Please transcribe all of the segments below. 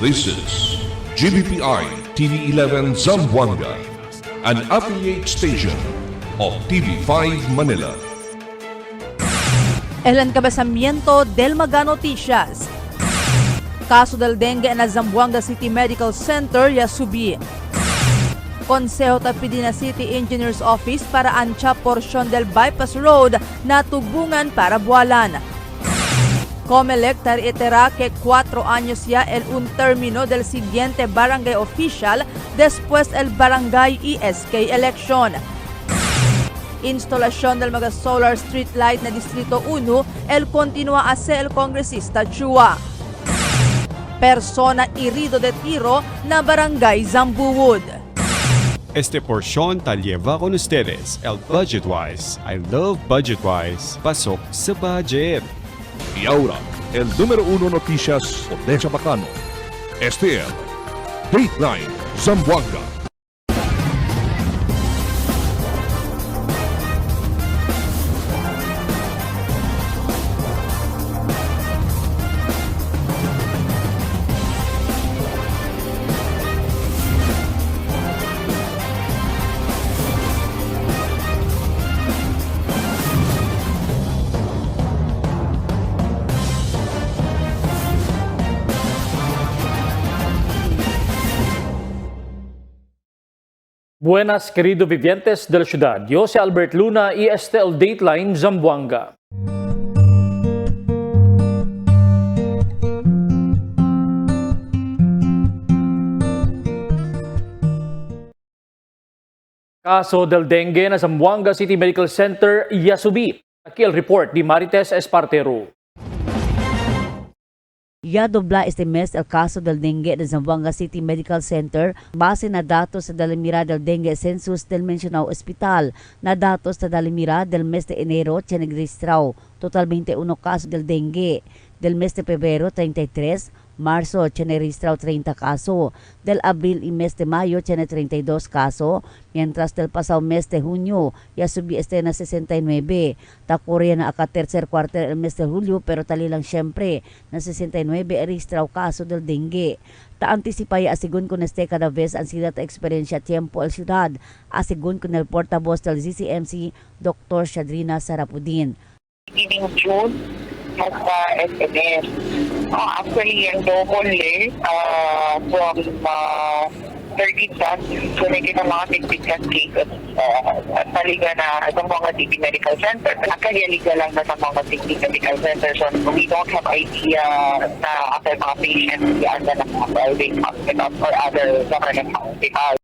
This is GBPI TV11 Zamboanga, an affiliate station of TV5 Manila. El encabezamiento del Mega Noticias. Caso del dengue en la Zamboanga City Medical Center ya subí. Consejo tapidi na City Engineer's Office para ancha porsyon del bypass road na tubungan para buwalan. Comelec reitera que 4 años ya el un término del siguiente barangay official después el barangay ESK election. Instalasyon del mega solar street light na Distrito 1, el continúa hace el congresista Chua. Persona herido de tiro na barangay Zambuwood. Este porción tal lleva con ustedes el Budgetwise. I love Budgetwise. Pasok sa budget. Y ahora, el número 1 noticias de Chabacano. Este es Dateline Zamboanga. Buenas, queridos vivientes de la ciudad. Yo soy Albert Luna y este es el Dateline Zamboanga. Caso del dengue na Zamboanga City Medical Center ya subí. Aquí el report de Marites Espartero. Ya dobla este mes el caso del dengue de Zamboanga City Medical Center base na datos sa dalimira del dengue census del mencionado hospital. Na datos sa dalimira del mes de enero tinagregistrado totalmente 1 caso del dengue. Del mes de febrero 33, marzo tinagregistrado 30 caso. Del abril y mes de mayo tiene 32 caso. Mientras del pasado mes de junio ya subí este na 69. Takurya na aka tercer quarter el mes de julio pero tali lang syempre na 69 registrado caso del dengue. Ta-anticipaya asigun con este cada vez ang sila ta-experiencia tiempo el ciudad. Asigun con el portavoz del ZCMC, Dr. Shadrina Sarapudin. Beginning June, has SMS. Actually, yung double from 30 plus, so may mga significant cases sa liga na itong mga city medical center. Nakaliga lang na sa mga city medical center. So we don't have idea na after mga patients yan na mga private hospitals or other government hospitals.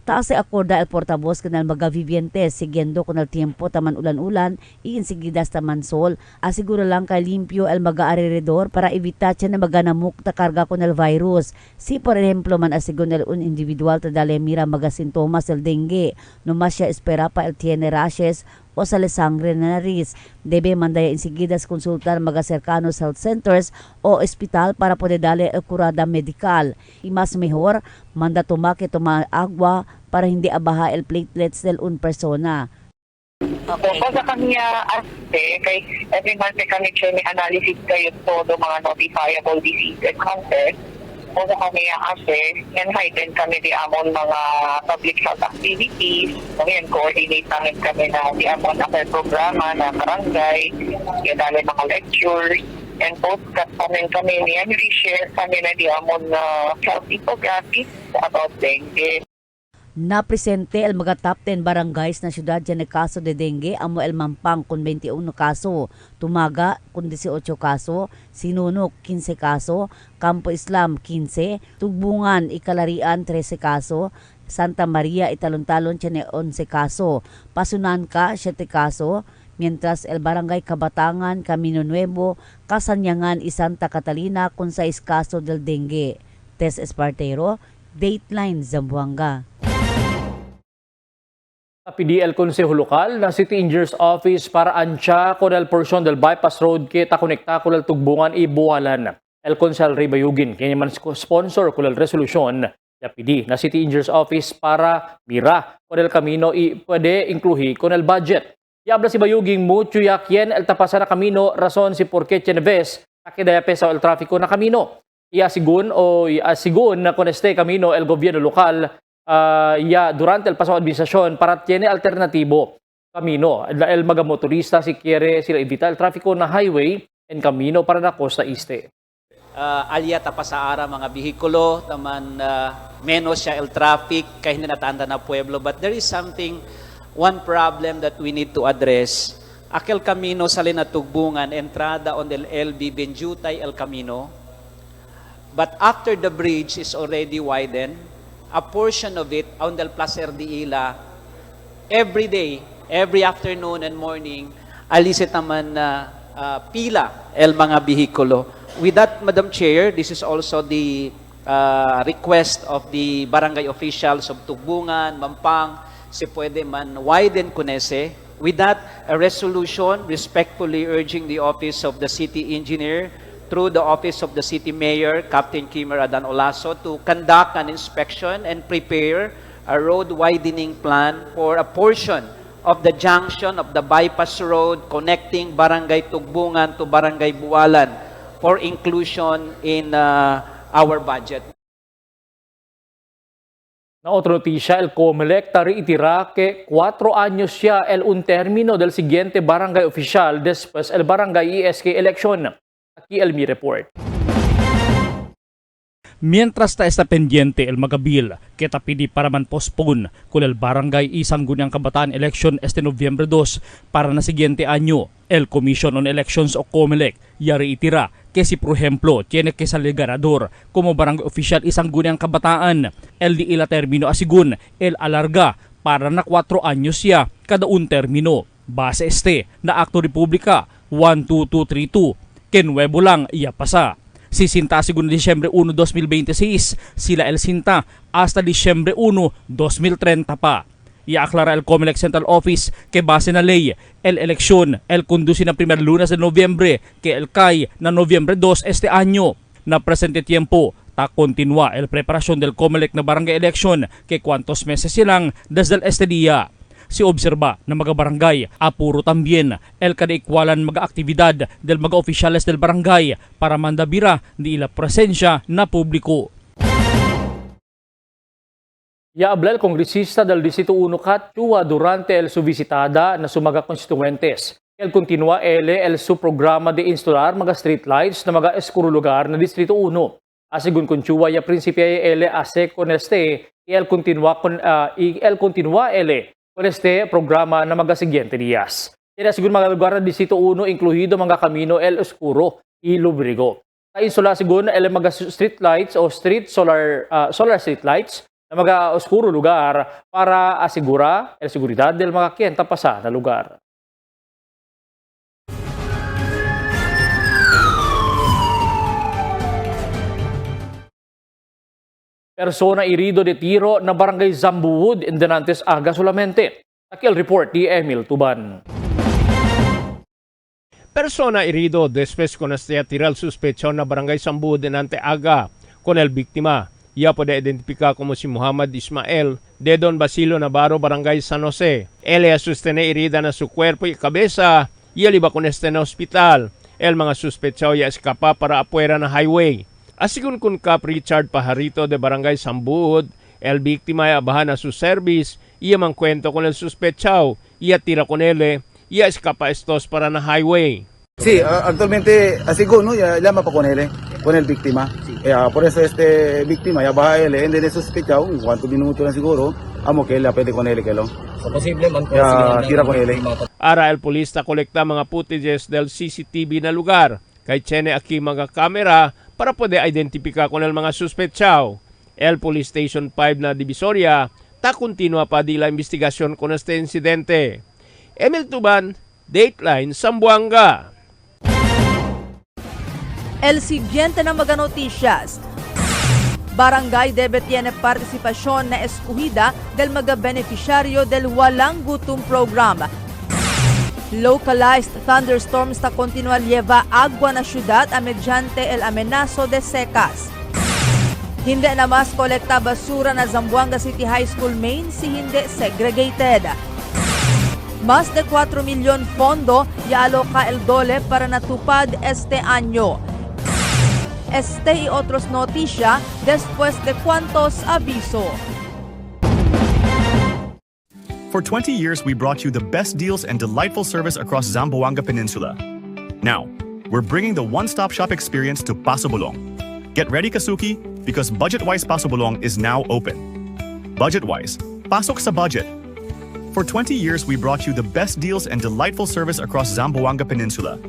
Taas ay akorda el portavoz kanal magaviviente siguiendo con el tiempo taman ulan-ulan y enseguidas taman sol. Asiguro lang kay limpio el mag-aareredor para evitar siya na maganamuk ta karga con el virus. Si por ejemplo man asigun el un individual ta dale mira magasintomas el dengue, no mas siya espera pa el tiene rashes o sale sangre na nariz. Debe mandaya enseguidas konsultar magacercanos health centers o hospital para poder dale el kurada medikal. Y mas mejor, manda tomake toma agua para hindi abaha el platelets del un persona. Okay. So, sa kanya kay every month kami may analysis kayo todo mga notifiable diseases context. O sa kanya yan heighten kami di amon mga public health activities. Ngayon, coordinate namin kami na di amon after programa na barangay, yan dali mga lectures, and podcast kami niyan, share kami na di amon health infographics about dengue. Napresente el mga top 10 barangays na syudad dyan na kaso de dengue, amo el Mampang con 21 kaso, Tumaga con 18 kaso, Sinunok 15 kaso, Campo Islam 15, Tugbungan Ikalarian 13 kaso, Santa Maria Italon-Talon tiene 11 kaso, Pasunanca 7 kaso, mientras el barangay Kabatangan, Camino Nuevo, Kasanyangan y Santa Catalina con 6 kaso del dengue. Tess Espartero, Dateline Zamboanga. Pidi el Consejo Lokal na City Engineer's Office para ancha con el portion del bypass road que ta konekta con el Tugbungan y Buwalan. El Consel Ribayugin, kanya man sponsor con el resolution ya pidi na City Engineer's Office para mira con el camino y puede incluir con el budget. Y habla si Bayugin mucho yakien el tapasa na camino razon si por qué Chenves akidaya pesa el tráfico na camino. Iasigun na con este camino el gobierno local durante el pasado administración para tiene alternativo camino. El mga motorista si quiere sila evitar el tráfico na highway en camino para na Costa Este. Alya tapasaara mga bihikulo, taman menos siya el traffic kahit hindi natanda na pueblo. But there is one problem that we need to address. Aquel camino sa Linatugbungan, entrada on el LB Benjutay el Camino. But after the bridge is already widened, a portion of it on del Placer de Ila, every day, every afternoon and morning, alisit naman na pila el mga bihikulo. With that, Madam Chair, this is also the request of the barangay officials of Tugbungan, Mampang, si pwede man widen kunese. With that, a resolution respectfully urging the office of the city engineer through the office of the city mayor, Captain Kimer Adan Olaso, to conduct an inspection and prepare a road widening plan for a portion of the junction of the bypass road connecting Barangay Tugbungan to Barangay Bualan for inclusion in our budget. Na otra noticia, el COMELEC reitira que 4 años ya un término del siguiente barangay oficial después el barangay ESK election. Aquí el mi report. Mientras está pendiente el magabil que pidi para man postpone con el barangay Sangguniang Kabataan election este Nobyembre 2 para na siguiente año, el Commission on Elections o COMELEC ya reitira que si por ejemplo tiene que salir ganador como barangay official Sangguniang Kabataan, el di ila termino asigun el alarga para na 4 años ya kada un termino. Base este na Akto Republika 12232 que nuevo lang iya pasa. Si Sinta según Disyembre 1, 2026, sila el Sinta hasta Disyembre 1, 2030 pa. Iaklara el COMELEC Central Office que base na ley, el eleksyon, el conduce na primer lunes de Nobyembre, que el CAI na Nobyembre 2 este año. Na presente tiempo, ta continua el preparasyon del COMELEC na barangay election que cuantos meses silang desde este día. Si observa na mga barangay apuro tambien el kadaikwalan mga aktibidad del mga opisyales del barangay para mandabira di ila presensya na publiko. Ya habla el congresista del Distrito 1 Catua durante el su visitada na sumaga constituentes. El continua el su programa de instalar mga street lights na mga eskuro lugar na Distrito 1. Asigun conchua ya prinsipya ase con este el continua con este programa na mga siguiente días. Kaya siguro mga lugar na Distrito 1, incluido mga Camino El Oscuro y Lubrigo. Kainsula siguro el mga street lights o solar street lights na mga oscuro lugar para asigura el seguridad del mga kienta pasa na lugar. Persona herido de tiro na barangay Zambuwood in Denantes Aga solamente. Aquí el report ni Emil Tuban. Persona herido después con este tiral sospechón na barangay Zambuwood en Aga con el víctima. Ya puede identificar como si Muhammad Ismael de Don Basilio Navarro, barangay San Jose. Él sostene herida na su cuerpo y cabeza y él iba con este na hospital. El mga sospechado ya escapa para afuera na highway. Asigun kun Cap Richard Pajarito de Barangay Zambuwood, el víctima ay abahan a su service, iya mang kwento con el sospechado, iya tira con él, iya escapa estos para na highway. Sí, actualmente asigun, ¿no? Ya llama pa con él, con el víctima. Por eso este víctima ya baja él, hindi de sospechado, en cuanto minuto na siguro, amo que él apete con él, que lo. So, posible man po tira con él. Ara el polista kolekta mga footages del CCTV na lugar, kay tiene aquí mga kamera, para poder identificar con el mga sospechado. El Police Station 5 na Divisoria ta continua pa di la investigasyon con este incidente. Emil Tuban, Dateline, Zamboanga. El siguiente na mga noticias. Barangay debe tiene participación na escogida del mga beneficiario del Walang Gutom Program. Localized thunderstorms ta continua lleva agua na syudad a mediante el amenazo de secas. Hindi na mas kolekta basura na Zamboanga City High School main si hindi segregated. Más de 4 milyon fondo ya aloca el DOLE para natupad este año. Este y otros noticia después de cuantos aviso. For 20 years, we brought you the best deals and delightful service across Zamboanga Peninsula. Now, we're bringing the one-stop shop experience to Paso Bulong. Get ready, Kasuki, because Budget-Wise Paso Bulong is now open. Budget-Wise, pasok sa budget. For 20 years, we brought you the best deals and delightful service across Zamboanga Peninsula.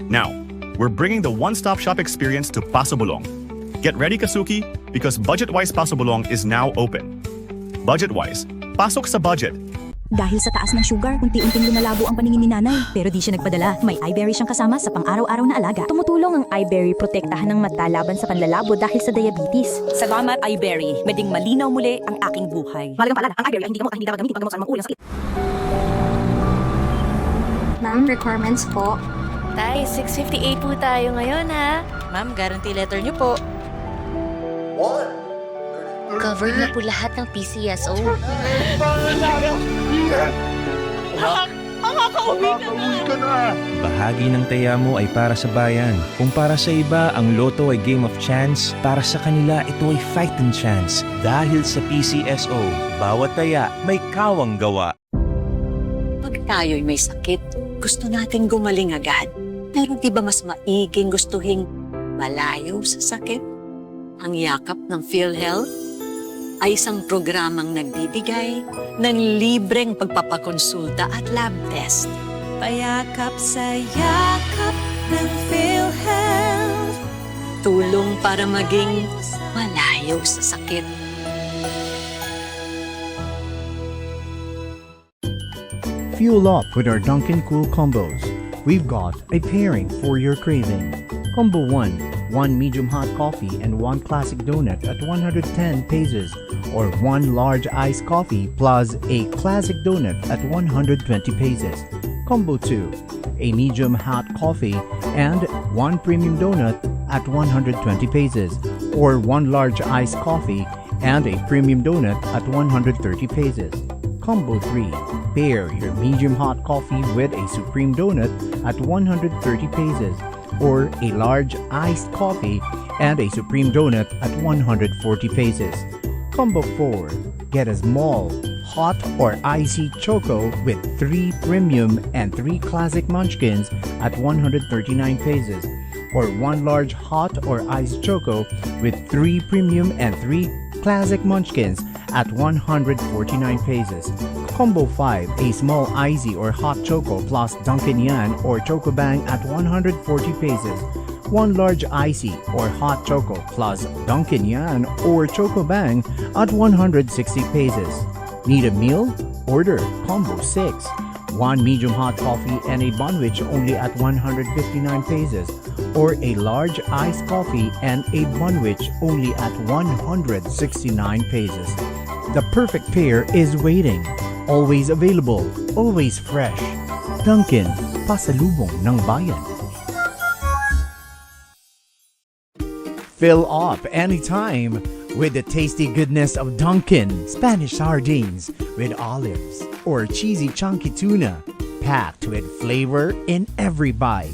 Now, we're bringing the one-stop shop experience to Paso Bulong. Get ready, Kasuki, because Budget-Wise Paso Bulong is now open. Budget-Wise, pasok sa budget. Dahil sa taas ng sugar, unti-unting lumalabo ang paningin ni nanay. Pero di siya nagpadala. May iBerry siyang kasama sa pang-araw-araw na alaga. Tumutulong ang iBerry protektahan ng mata laban sa panlalabo dahil sa diabetes. Salamat iBerry. Meding malinaw muli ang aking buhay. Malagang paalala, ang iBerry ay hindi gamot at hindi dapat gamitin paggamot sa mga ulang sakit. Ma'am, requirements po. Tay, 658 po tayo ngayon ha. Ma'am, guarantee letter niyo po. Covered na po lahat ng PCSO. Bahagi ng taya mo ay para sa bayan. Kung para sa iba, ang loto ay game of chance, para sa kanila ito ay fight and chance. Dahil sa PCSO, bawat taya may kawang gawa. Pag tayo'y may sakit, gusto natin gumaling agad. Pero di ba mas maiging gustuhin malayo sa sakit? Ang yakap ng PhilHealth ay isang programang nagbibigay ng libreng pagpapakonsulta at lab test. Payakap sa yakap ng PhilHealth. Tulong para maging malayo sa sakit. Fuel up with our Dunkin' Cool combos. We've got a pairing for your craving. Combo 1, 1 medium hot coffee and 1 classic donut at 110 pesos, or 1 large iced coffee plus a classic donut at 120 pesos. Combo 2, a medium hot coffee and 1 premium donut at 120 pesos, or 1 large iced coffee and a premium donut at 130 pesos. Combo 3, pair your medium hot coffee with a supreme donut at 130 pesos, or a large iced coffee and a supreme donut at 140 pesos. Combo 4, get a small, hot or icy choco with 3 premium and 3 classic munchkins at 139 pesos, or 1 large hot or iced choco with 3 premium and 3 classic munchkins at 149 pesos. Combo 5, a small icy or hot choco plus Dunkin' Yan or Choco Bang at 140 pesos. 1 large icy or hot choco plus Dunkin' Yan or Choco Bang at 160 pesos. Need a meal? Order Combo 6. 1 medium hot coffee and a bunwich only at 159 pesos, or a large iced coffee and a bunwich only at 169 pesos. The perfect pair is waiting. Always available, always fresh. Dunkin', pasalubong ng bayan. Fill up anytime with the tasty goodness of Dunkin' Spanish sardines with olives or cheesy chunky tuna, packed with flavor in every bite.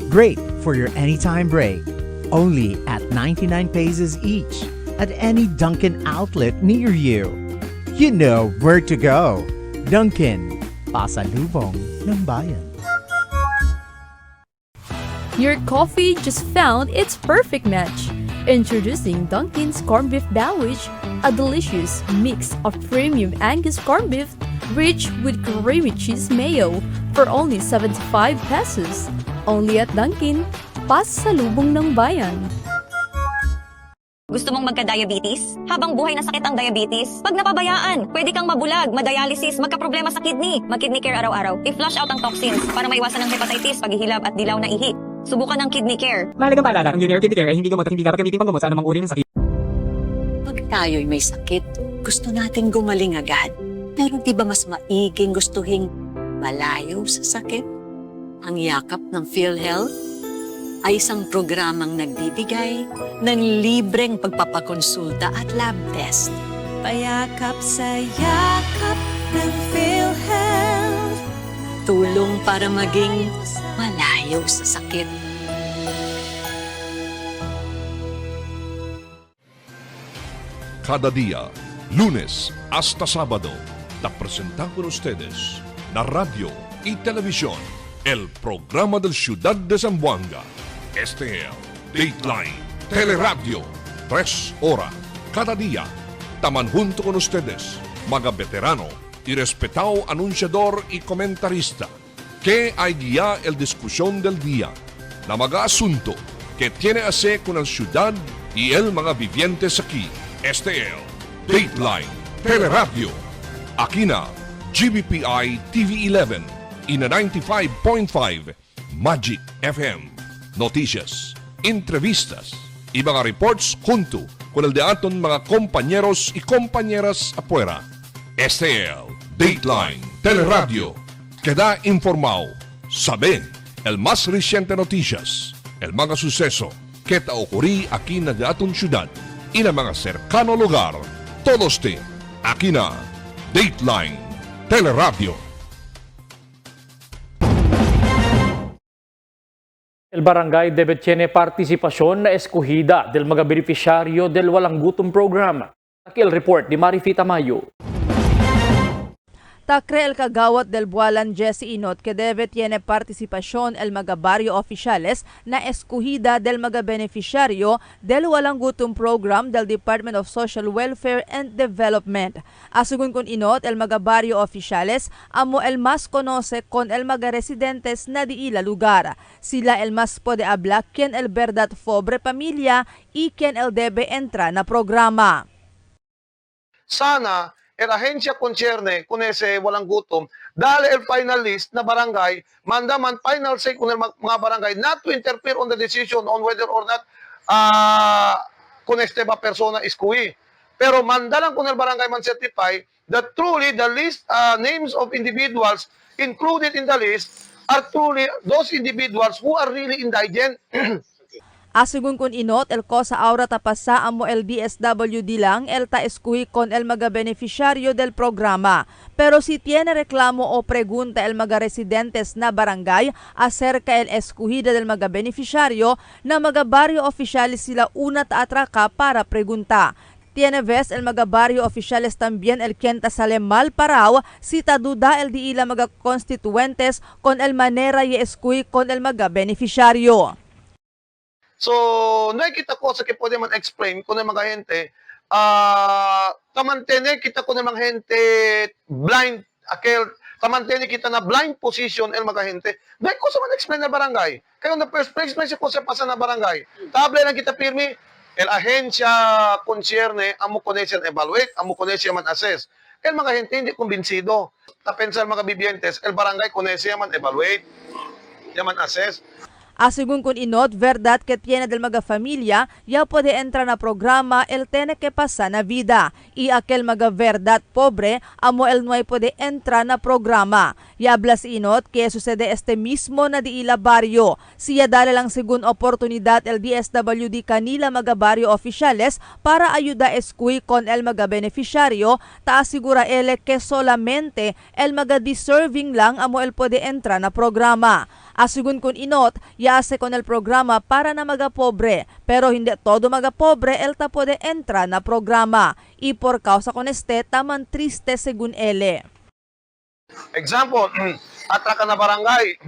Great for your anytime break. Only at 99 pesos each at any Dunkin' outlet near you. You know where to go. Dunkin', pasalubong ng bayan. Your coffee just found its perfect match. Introducing Dunkin's Corned Beef Sandwich, a delicious mix of premium Angus corned beef rich with creamy cheese mayo for only 75 pesos. Only at Dunkin', pasalubong ng bayan. Gusto mong magka-diabetes? Habang buhay na sakit ang diabetes, pag napabayaan, pwede kang mabulag, madialysis, magka-problema sa kidney. Mag-kidney care araw-araw. I-flush out ang toxins para maiwasan ang hepatitis, paghihilab at dilaw na ihi. Subukan ang kidney care. Mahalagang paalala, ang Junior Kidney Care ay hindi gamot at hindi dapat gamitin panggamot sa anumang uri ng sakit. Pag tayo'y may sakit, gusto natin gumaling agad. Pero di ba mas maiging gustuhin malayo sa sakit? Ang yakap ng PhilHealth ay isang programang nagbibigay ng libreng pagpapakonsulta at lab test. Payakap sa yakap ng PhilHealth. Tulong para maging malayo sa sakit. cada día, lunes hasta sábado. Te presentan con ustedes la radio y televisión, el programa del Ciudad de Zamboanga. Este es Dateline Teleradio, 3 horas cada día. Taman junto con ustedes, mga veterano y respetado anunciador y comentarista, que hay guía el discusión del día, na mga asunto que tiene a hacer con la ciudad y el mga vivientes aquí. Este es Dateline Teleradio. Aquí na GBPI TV11 y na 95.5 Magic FM. Noticias, entrevistas y mga reports junto con el de aton mga compañeros y compañeras afuera. Este es Dateline Teleradio. Queda informado, sabe el más reciente noticias, el mga suceso que te ocurrí aquí na aton ciudad y na mga cercano lugar. Todos te aquí na Dateline Teleradio. El barangay debe tiene participación na escogida del mga beneficiaryo del Walang Gutom Program. Aquí el report ni Marifita Mayo. Tacre el kagawad del Bualan Jesse Inot que debe tiene participación el mga barrio oficiales na escogida del mga beneficiario del Walang Gutom Program del Department of Social Welfare and Development. Asugun kun Inot el mga barrio oficiales amo el mas conoce con el mga residentes na diila lugar. Sila el mas pode habla quien el verdad pobre pamilya y quien el debe entra na programa. Sana el ahensya concerne kung ese walang gutom, dahil el final list na barangay, mandaman final say kung mga barangay not to interfere on the decision on whether or not kung este ba persona iskuwi. Pero mandalan kung el barangay man certify that truly the list names of individuals included in the list are truly those individuals who are really indigent. Asugun kun Inot, el ko sa aura tapasa amo el DSWD lang el ta eskuhi con el mga beneficiario del programa. Pero si tiene reklamo o pregunta el mga residentes na barangay acerca el eskuhida del mga beneficiario na mga barrio oficiales sila una ta atraka para pregunta. Tiene vez el mga barrio oficiales también el quien ta sale mal paraw si ta duda el di ila mga constituentes con el manera y eskuhi con el mga beneficiario. So, nakikita ko sa pwede man explain kung yung mga gente, tamantene kita kung yung mga gente blind, tamantene kita na blind position el mga gente, dahil ko sa man explain na barangay. Kaya na first place, may ko sa pasa na barangay. Table lang kita pirmi, el ahensya concerne, amo connection evaluate, amo connection man assess. El mga gente hindi kumbinsido. Tapensal mga bibientes, el barangay connection man evaluate, man assess. Asugun kun Inot, verdad que tiene del mga familia, ya puede entrar na programa el tiene que pasa na vida. Y aquel mga verdad pobre, amo el no puede entrar na programa. Y habla si Inot que sucede este mismo na diila barrio. Siya dale lang segun oportunidad el DSWD kanila mga barrio oficiales para ayuda eskuy con el mga beneficiario, ta asigura ele que solamente el mga deserving lang amo el puede entrar na programa. Asugun kun Inot, yase con el programa para na mga pobre, pero hindi todo mga pobre el ta puede entra na programa. Y por causa con este, taman triste segun ele. Example, atraka na barangay,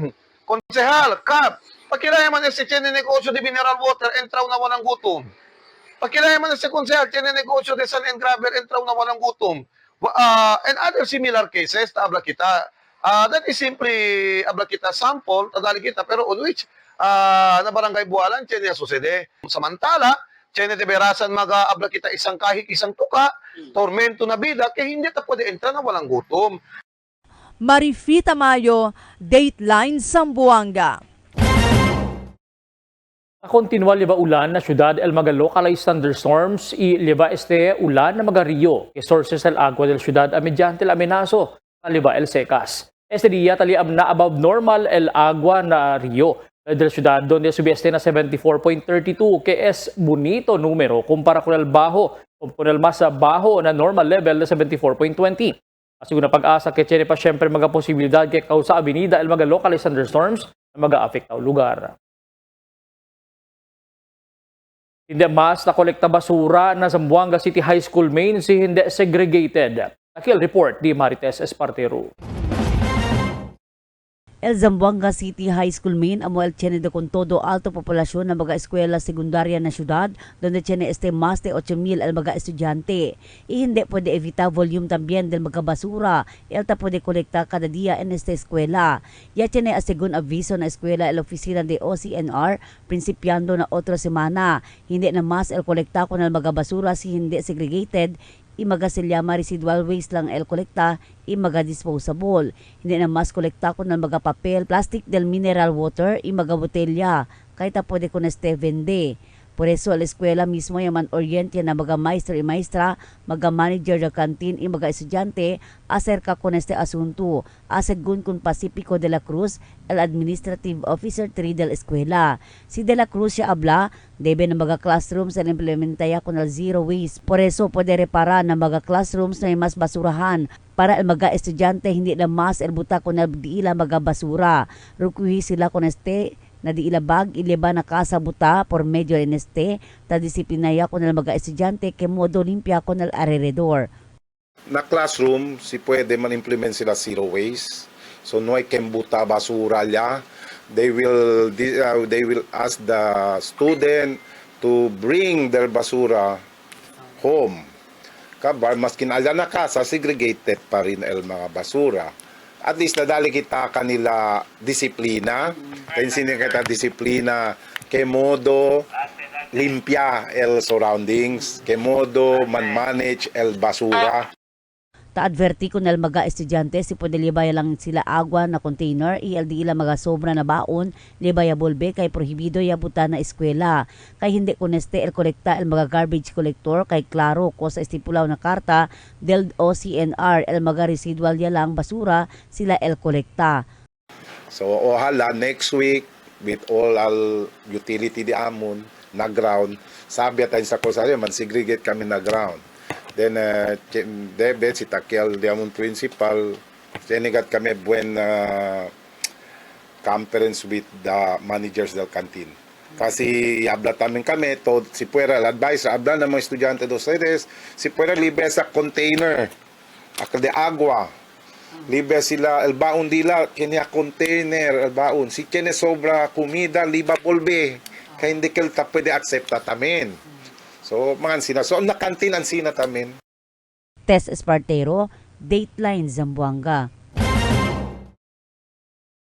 konsehal, kap, pakilaya man si tiene negosyo de mineral water, entraw na walang gutom. Pakilaya man si konsehal, tiene negosyo de sand and gravel, entraw na walang gutom. And other similar cases, tabla kita. That is simply abla kita sample, tadali kita, pero on which na barangay Bualan, tiene sucede. Samantala, tiene de berasan maga abla kita isang kahig, isang tuka, tormento na bida, kaya hindi ta pwede entrar na walang gutom. Marifita Mayo, Dateline Zamboanga. Kontinual liba ulan na syudad el mga localized thunderstorms y liba este ulan na mga rio que sources el agua del syudad a mediante el amenazo liba el secas. Este día taliab na above normal el agua na rio del ciudad donde subeste na 74.32 que es bonito número kumpara con el mas bajo na normal level na 74.20. Así na pag-asa que tiene pa syempre mga posibilidad que kausa avenida el mga localized thunderstorms na mga afektaw lugar. Hindi mas na kolekta basura na Zamboanga City High School main si hindi segregated. Akil report di Marites Espartero. El Zamboanga City High School main amo el tiene de con todo alto populasyon ng mga eskwela sekundarya na syudad donde tiene más de 8,000 el mga estudyante. Y hindi puede evitar volume también del mga basura. El ta puede colectar cada día en esta escuela. Ya tiene según aviso na eskwela el oficina de OCNR principiando na otra semana. Hindi na mas el colecta con el mga basura si hindi segregated. Imaga silyama residual waste lang el kolekta, imaga disposable. Hindi na mas kolekta ko ng mga papel, plastic del mineral water, imaga botelya, kahit pwede ko na este vende. Por eso, la eskwela mismo yung man oriente na mga maestro y maestra, mga manager ng kantin y mga estudyante acerca con este asunto, según con Pacifico de la Cruz, el administrative officer 3 de la eskwela. Si de la Cruz siya habla, debe ng mga classrooms na implementaya con el zero waste. Por eso, pwede repara ng mga classrooms na mas basurahan para el mga estudyante hindi na mas elbuta con el diila mga basura. Rukuhi sila con este na di ilabag iliba na kasabuta por medio en este ta disiplinaya con el mga estudyante que modo limpia con el alrededor. Na classroom, si pwede man implement sila zero waste. So no hay que embuta basura ya. They will ask the student to bring their basura home. Kabar maskin ala na casa segregated pa rin el mga basura. At least nadali kita kanila disiplina. Kaya sinikita disiplina ke modo limpia el surroundings, ke modo man-manage el basura. Ta-adverti ko na mga estudyante si pwede libaya lang sila agwa na container di ila mga sobra na baon libaya bolbe kay prohibido yabuta na eskwela kay hindi kuneste el kolekta el mga garbage collector kay klaro ko sa estipulaw na karta del OCNR el mga residual ya lang basura sila el kolekta. So ohala next week with all al utility di amon na ground sabi tayo sa kusaryo man segregate kami na ground. Then, debe si Takiel Diamond Principal, sinigat kami buwan conference with the managers del canteen. Kasi habla tamin kami, to, si Puera, advisor, habla ng mga estudyante dos sedes, si Puera libre sa container, akal de agua, libre sila, el baon dila, kanya container, el baon, si kanya sobra comida, liba bolbe, kaya hindi ka pwede accepta tamin. So, mga ansina. So, na kantin ansina tamin. Tess Espartero, Dateline Zamboanga.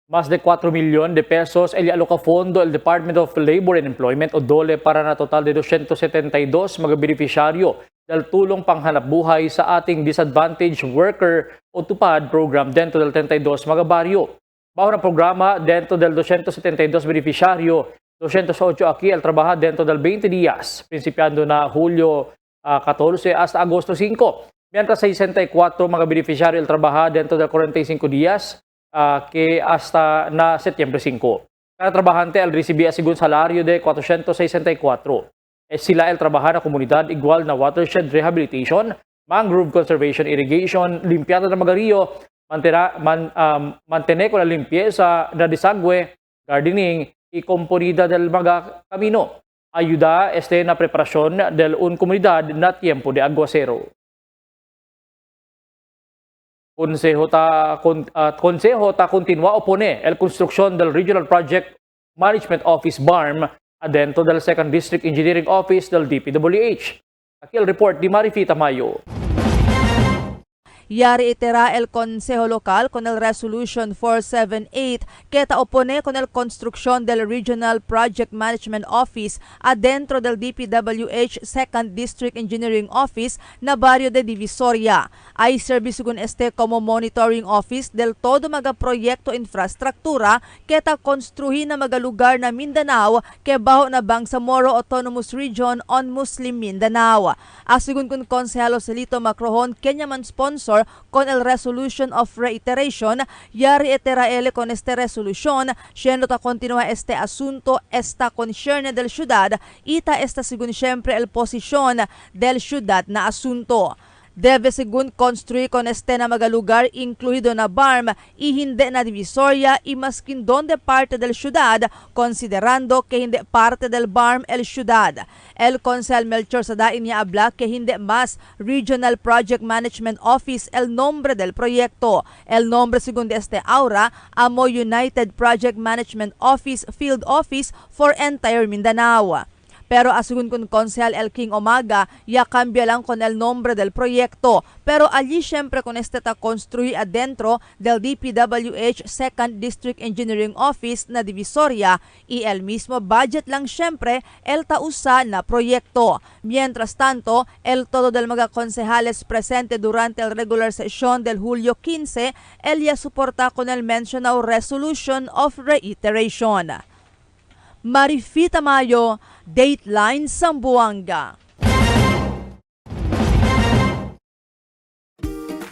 Más de 4 milyon de pesos el aloka fondo el Department of Labor and Employment o DOLE para na total de 272 mga beneficiaryo del tulong panghanap buhay sa ating disadvantaged worker o tupad program dentro del 32 mga baryo. Bajo na programa dentro del 272 beneficiaryo 208 aquí el trabajar dentro del 20 días, principiando na Julio 14 hasta Agosto 5. Mientras 64 mga beneficiario el trabajar dentro del 45 días que hasta na Septiembre 5. Cada trabajante el recibía según salario de 464. Sila el trabajar na komunidad igual na watershed rehabilitation, mangrove conservation, irrigation, limpieza ng mga rio, mantener con la limpieza na desagüe, gardening, y componida del mga camino. Ayuda na preparasyon del un comunidad na tiempo de aguacero. Consejo ta continua opone el construcción del Regional Project Management Office BARM adentro del 2nd District Engineering Office del DPWH. Aquí el report di Marifita Mayo. Yari itera el Consejo Local con el Resolution 478 que ta opone con el construcción del Regional Project Management Office adentro del DPWH 2nd District Engineering Office na barrio de Divisoria. Ay service con este como monitoring office del todo mga proyekto infrastruktura que ta konstruhin na mga lugar na Mindanao que baho na Bangsamoro Autonomous Region on Muslim Mindanao. Asigun kun Konsehalo Celito Macrohon Kenya man sponsor con el Resolution of Reiteration, yari etera ele con este resolución, siendo ta continúa este asunto, esta concierne del ciudad, ita esta según siempre el posición del ciudad na asunto. Debe según construir con este na mga lugar incluido na BARM y hindi na Divisoria y maskin donde parte del ciudad considerando que hindi parte del BARM el ciudad. El Consel Melchor Sadain niya habla que hindi más Regional Project Management Office el nombre del proyecto. El nombre según de este aura amo United Project Management Office Field Office for entire Mindanao. Pero asugun con Consel El King Omaga, ya cambia lang con el nombre del proyecto. Pero allí siempre con este ta construir adentro del DPWH 2nd District Engineering Office na Divisoria y el mismo budget lang siempre el tausa na proyekto. Mientras tanto, el todo del mga konsehales presente durante el regular session del Hulyo 15, el ya suporta con el mencionado resolution of reiteration. Marifita Mayo, Dateline Zamboanga.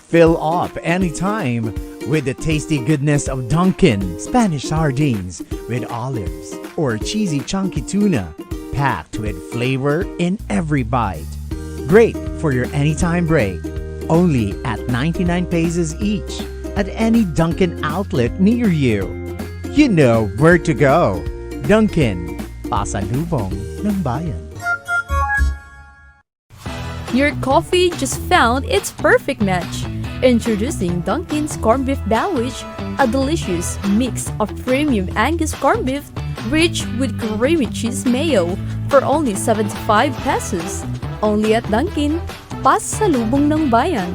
Fill up anytime with the tasty goodness of Dunkin' Spanish sardines with olives or cheesy chunky tuna packed with flavor in every bite. Great for your anytime break. Only at 99 pesos each at any Dunkin' outlet near you. You know where to go. Dunkin', pasalubong ng bayan. Your coffee just found its perfect match. Introducing Dunkin's Corned Beef Sandwich, a delicious mix of premium Angus corned beef rich with creamy cheese mayo for only 75 pesos. Only at Dunkin', pasalubong ng bayan.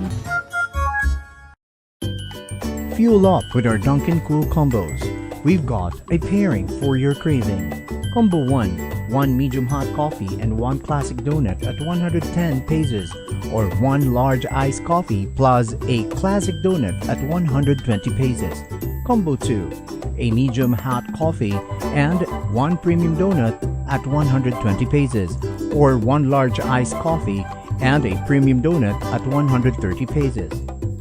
Fuel up with our Dunkin' Cool Combos. We've got a pairing for your craving. Combo 1, 1 medium hot coffee and 1 classic donut at 110 pesos, or 1 large iced coffee plus a classic donut at 120 pesos. Combo 2, a medium hot coffee and 1 premium donut at 120 pesos, or 1 large iced coffee and a premium donut at 130 pesos.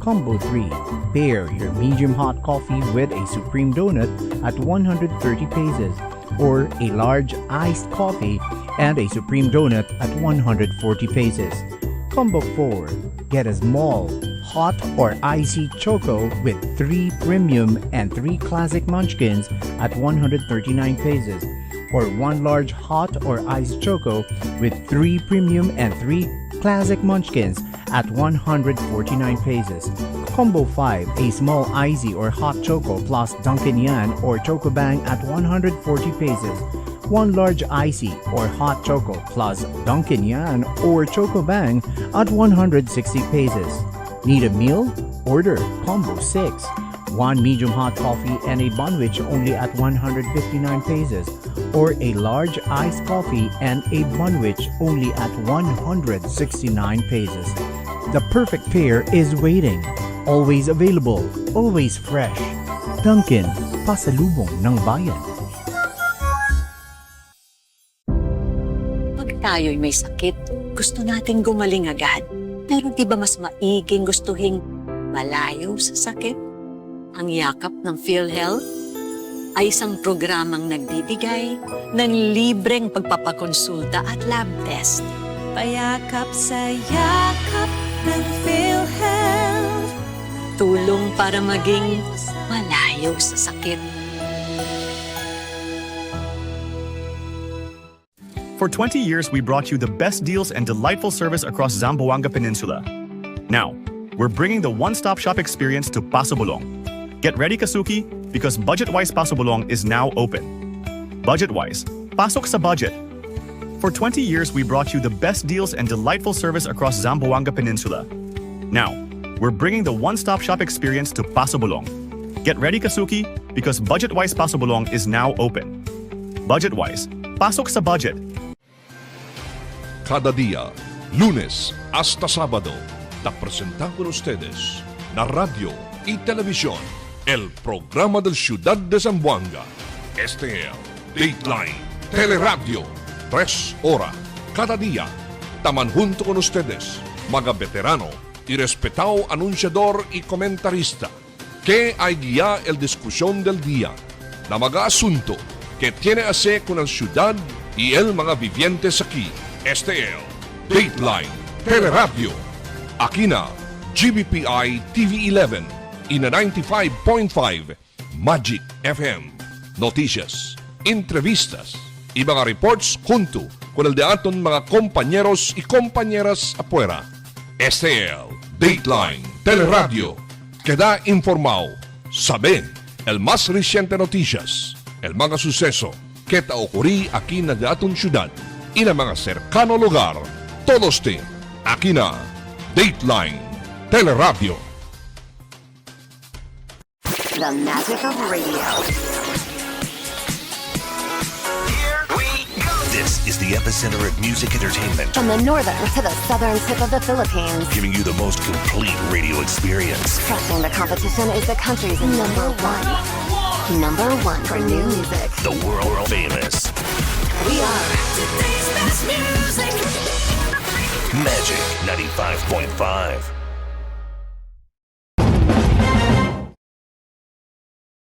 Combo 3, pair your medium hot coffee with a supreme donut at 130 pesos, or a large iced coffee and a supreme donut at 140 pesos. Combo 4, get a small, hot or icy choco with 3 premium and 3 classic munchkins at 139 pesos, or 1 large hot or iced choco with 3 premium and 3 classic munchkins at 149 pesos. Combo 5, a small icy or hot choco plus Dunkin' Yan or Choco Bang at 140 pesos. 1 large icy or hot choco plus Dunkin' Yan or Choco Bang at 160 pesos. Need a meal? Order Combo 6. 1 medium hot coffee and a bunwich only at 159 pesos, or a large iced coffee and a bunwich only at 169 pesos. The perfect pair is waiting. Always available, always fresh. Dunkin', pasalubong ng bayan. Pag tayo'y may sakit, gusto nating gumaling agad. Pero di ba mas maiging gustuhin malayo sa sakit? Ang yakap ng PhilHealth ay isang programang nagbibigay ng libreng pagpapakonsulta at lab test. Payakap sa yakap ng PhilHealth. Tulong para maging malayo sa sakit. For 20 years, we brought you the best deals and delightful service across Zamboanga Peninsula. Now, we're bringing the one-stop shop experience to Paso Bulong. Get ready, Kasuki, because Budget-Wise Paso Bulong is now open. Budget-Wise, pasok sa budget. For 20 years, we brought you the best deals and delightful service across Zamboanga Peninsula. Now, we're bringing the one-stop shop experience to Paso Bulong. Get ready, Kasuki, because Budget-Wise Paso Bulong is now open. Budget-Wise, pasok sa budget. Cada día, lunes hasta sábado, te presentamos con ustedes na radio y televisión el programa del Ciudad de Zamboanga. Este es Dateline Teleradio, 3 horas cada día. Taman junto con ustedes, mga veterano y respetado anunciador y comentarista, que hay guía el discusión del día, na mga asunto que tiene a ver con el ciudad y el mga vivientes aquí. Este es Dateline Teleradio. Akina, GBPI TV11, ina 95.5, Magic FM. Noticias, entrevistas, y mga reports junto con el de aton mga compañeros y compañeras afuera. STL, Dateline, Teleradio, queda informado. Saben el más reciente noticias, el mga suceso que ta ocurrí aquí na aton syudad y na mga cercano lugar. Todos tin, aquí na Dateline, Teleradio. The magic of radio. This is the epicenter of music entertainment, From the northern to the southern tip of the Philippines. giving you the most complete radio experience. Crushing the competition is the country's number one. Number one for new music. The world famous We are today's best music. Magic 95.5.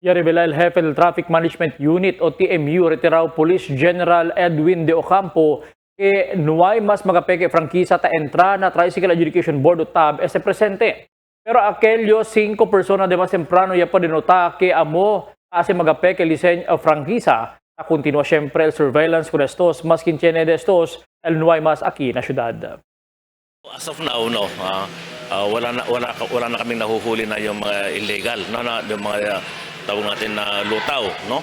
Yaribela el Jefe del Traffic Management Unit o TMU retirado Police General Edwin De Ocampo que nuay mas magapeke frangkisa ta entra na Tricycle Adjudication Board o TAB este presente. Pero aquello 5 personas de más temprano ya pa denota que amo kasi magapeke lisensya o frangkisa na continua siyempre el surveillance con estos mas quinchene de estos el nuay mas aquí na syudad. As of now, no, wala na kaming nahuhuli na yung mga illegal, no, na yung mga tawag natin na lutaw, no?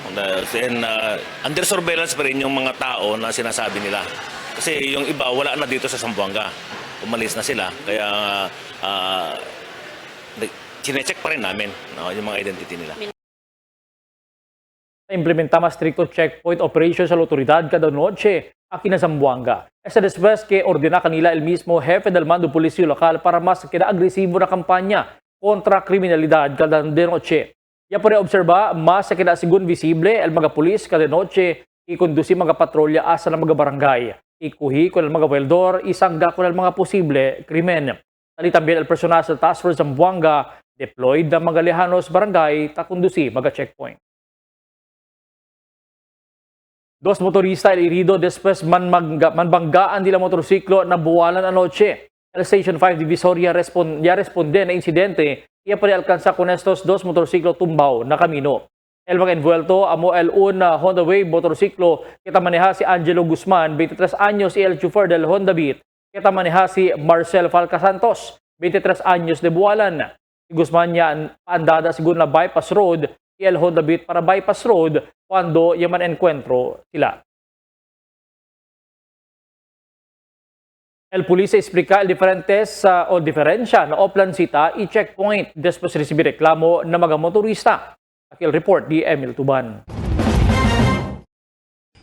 Under surveillance pa rin yung mga tao na sinasabi nila. Kasi yung iba wala na dito sa Zamboanga. Umalis na sila, kaya chinecheck pa rin namin, no, yung mga identity nila. Implementa más stricto checkpoint operation sa autoridad cada noche aquí na Zamboanga. Esa después que ordena kanila el mismo jefe del mando polisio lokal para mas agresibo na kampanya kontra kriminalidad cada noche. Ya pwede obserba mas sigun visible el mga pulis kada noche ikondusi mga patrolya asa ng mga barangay. Ikuhi con el mga weldor isangga con el mga posible krimen. Tali también el personal sa Task Force Zamboanga deployed ng mga lehanos barangay takundusi mga checkpoint. Dos motorista el herido después manbanggaan nila motorsiklo na buwalan anoche. El Station 5 Divisoria responde na insidente iya pa alcanza con estos dos motorsiklo tumbaw na kamino. El mga envuelto amo el una Honda Wave motorsiklo kita maneha si Angelo Guzman, 23 anyos y el chauffeur del Honda Beat kita maneha si Marcel Falca Santos, 23 anyos de buwalan. Si Guzman niya andada siguro na bypass road y el Honda Beat para bypass road cuando yaman encuentro sila. El pulis explica el diferensya na oplansita y checkpoint después recibir reklamo na mga motorista. Aquí el report di Emil Tuban.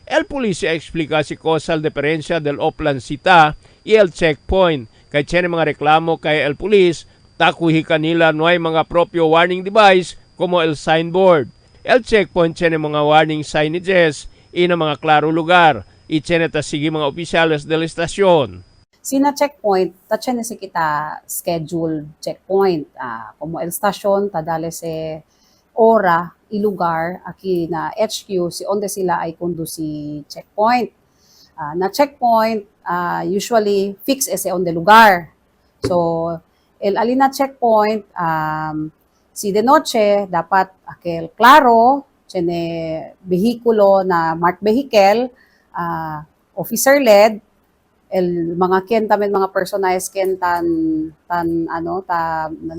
El policía explica si cosa la diferencia del oplansita y el checkpoint. Kaya tiene mga reklamo kay el pulis, takuhi kanila no hay mga propio warning device como el signboard. El checkpoint tiene mga warning signages y na mga klaro lugar. Y tiene tasigi mga opisyales del estasyon. Sina checkpoint, tachen si kita scheduled checkpoint. Como el stasyon, tadale se ora y lugar aquí na HQ si onde sila ay conduci checkpoint. Na checkpoint, usually fix ese onde lugar. So, el alina checkpoint, si de noche, dapat aquel klaro, tiene vehikulo na marked vehicle, officer-led, el mga kentamen mga personalized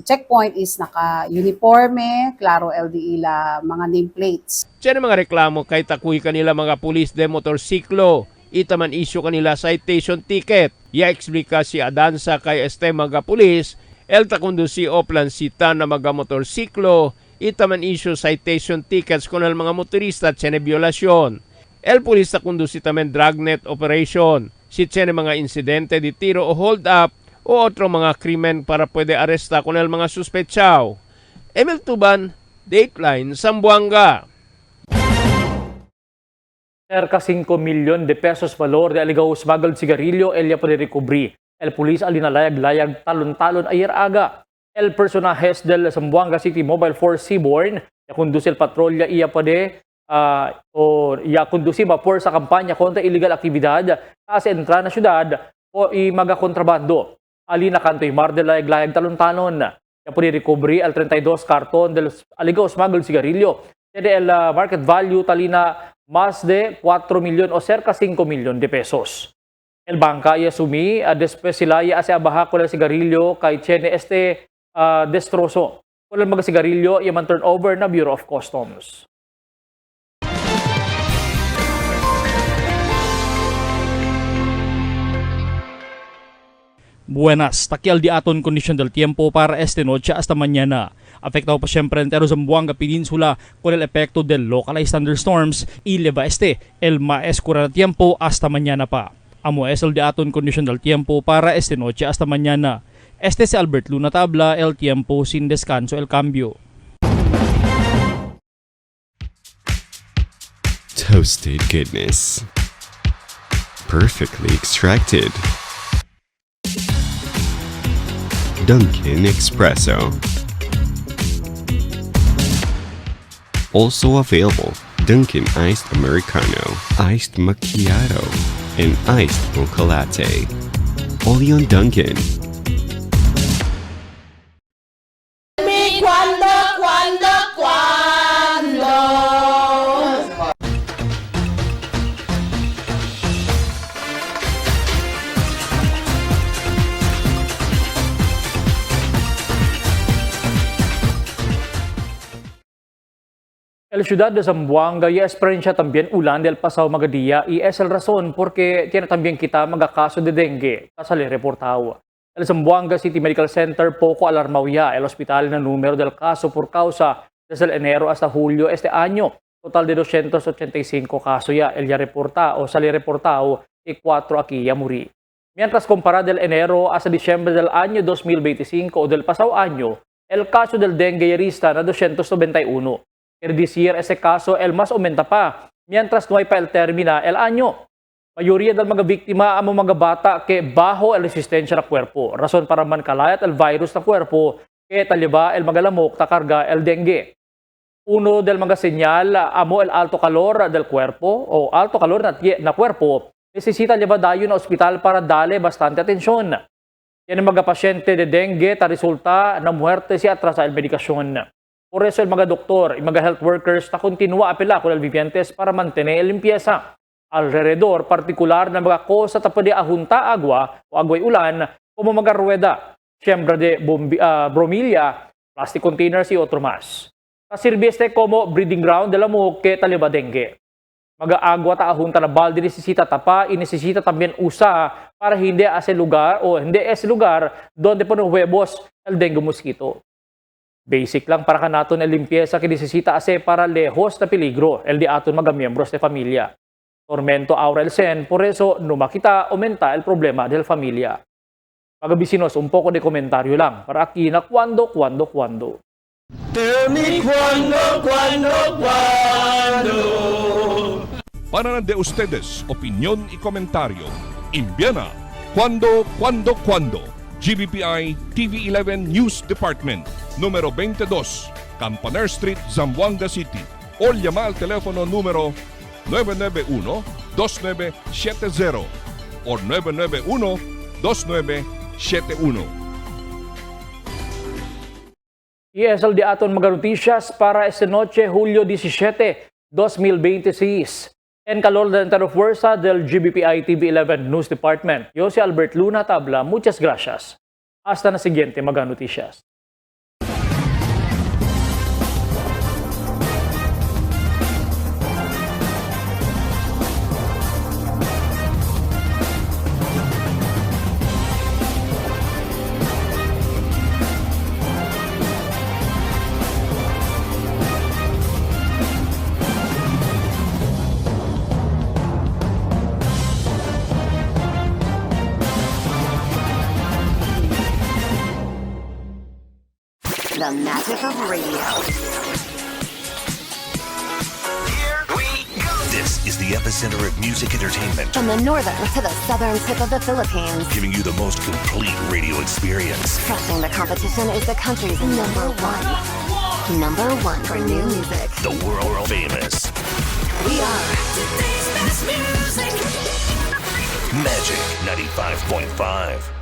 checkpoint is naka-uniforme, klaro LDE la mga nameplates. Tiyan mga reklamo kay takuhi kanila mga pulis de motorsiklo. Itaman issue kanila citation ticket. Ya explica si Adansa kay este mga pulis, el takundusi oplansita na mga motorsiklo. Itaman issue citation tickets con el mga motorista tiene violasyon. El pulis takundusi tamen dragnet operation. Si tiene mga insidente di tiro o hold up o otro mga krimen para pwede aresta con el mga suspetsyaw. Emil Tuban, Dateline, Zamboanga. Cerca 5 milyon de pesos valor de aligaw smuggled sigarilyo el ya recovery. El pulis alinalayag-layag talon-talon ayer aga. El personajes del Zamboanga City Mobile Force Seaborn ya conduce el patrolya iya conduce vapor sa kampanya kontra illegal aktibidad sa entrada na syudad o magakontrabando. Alina Cantoy Mar de la Iglayag Talon-Tanon. Ya po recovery al 32 carton del aligao smuggled sigarilyo. Tiene el market value talina más de 4 milyon o cerca 5 milyon de pesos. El banca ya sumi después sila ya ase abaha ko el sigarilyo kay tiene destroso. Kung mga sigarilyo ya man turn over na Bureau of Customs. Buenas, takyal di aton kondisyon del tiempo para esta noche hasta mañana. Afectado pa siyempre entero Zamboanga Peninsula con el efecto del localized thunderstorms y leva el más cura tiempo hasta mañana pa. Amo es el di aton kondisyon del tiempo para esta noche hasta mañana. Este es Albert Luna Tabla, el tiempo sin descanso, el cambio. Toasted goodness. Perfectly extracted. Dunkin' Espresso. Also available, Dunkin' Iced Americano, Iced Macchiato, and Iced Mocha Latte. Only on Dunkin'. El ciudad de Zamboanga ya experiencia también ulan del pasado magadía y es el razón porque tiene también kita magakaso de dengue, kasali reportado. El Zamboanga City Medical Center poco alarmado ya el hospital na número del caso por causa desde el enero hasta julio este año. Total de 285 casos ya el ya reportado o sali reportado y 4 aquí ya muri. Mientras comparado del enero hasta diciembre del año 2025 o del pasado año, el caso del dengue ya resta na 291. Pero this year, ese caso, el mas aumenta pa, mientras no hay pa el termina el año. Mayoría del mga biktima ang mga bata que bajo el resistensya na cuerpo. Rason para man kalayat el virus na cuerpo, que taliba el mga lamok takarga el dengue. Uno del mga senyal, amo el alto calor del cuerpo o alto calor na cuerpo, necesita liba dayo na ospital para dale bastante atensyon. Yan ang mga pasyente de dengue ta resulta na muerte si atrasa el medikasyon. Por eso el mga doktor y mga health workers ta continua apela con el vivientes para mantener el limpieza. Alrededor, partikular na mga kosa ta pwede ahunta agwa o agway ulan como mga rueda, siyembra de bromilla, plastic containers y otro más. Kasirbi este como breeding ground de la muke taliba dengue. Mga agwa ta ahunta na balde necesita tapa y necesita también usa para hindi ese lugar o hindi ese lugar donde ponen huevos el dengue mosquito. Basic lang para kanaton el limpieza que necesita ase para lejos na peligro el di aton mga miembros de familia. Tormento ahora el sen, por eso no makita aumenta el problema del familia. Mga bisinos, un poco de comentario lang para aquí na cuando. Tell me cuando. Para de ustedes, opinión y comentario. Envíana cuando. GBPI TV11 News Department, número 22, Campaner Street, Zamboanga City. O llama al teléfono número 991-2970 o 991-2971. Y es el de aton mga noticias para esta noche, Julio 17, 2026. En calor de la fuerza del GBPI TV11 News Department, yo si Albert Luna Tabla, muchas gracias. Hasta na siguiente mga noticias. The magic of radio. This is the epicenter of music entertainment. From the northern to the southern tip of the Philippines. Giving you the most complete radio experience. Crushing the competition is the country's number one. Number one for new music. The world famous. We are today's best music. Magic 95.5.